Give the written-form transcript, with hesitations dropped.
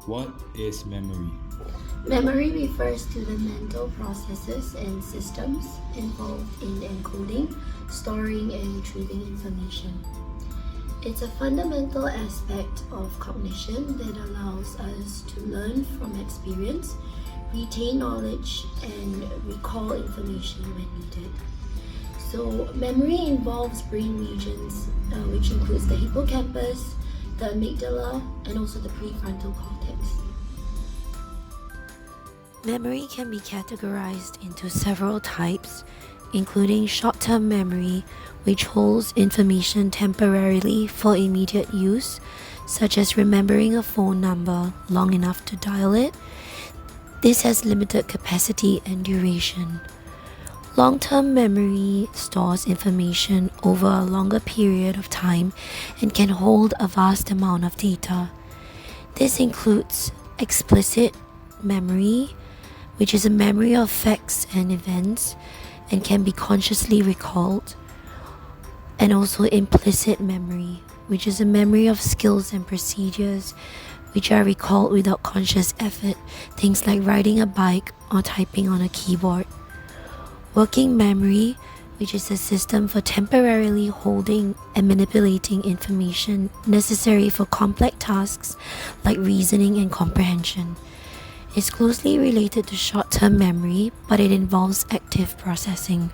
What is memory? Memory refers to the mental processes and systems involved in encoding, storing, and retrieving information. It's a fundamental aspect of cognition that allows us to learn from experience, retain knowledge, and recall information when needed. So, memory involves brain regions, which includes the hippocampus, the amygdala, and also the prefrontal cortex. Memory can be categorized into several types, including short-term memory, which holds information temporarily for immediate use, such as remembering a phone number long enough to dial it. This has limited capacity and duration. Long-term memory stores information over a longer period of time and can hold a vast amount of data. This includes explicit memory, which is a memory of facts and events and can be consciously recalled, and also implicit memory, which is a memory of skills and procedures which are recalled without conscious effort, things like riding a bike or typing on a keyboard. Working memory, which is a system for temporarily holding and manipulating information necessary for complex tasks like reasoning and comprehension. It's closely related to short-term memory, but it involves active processing.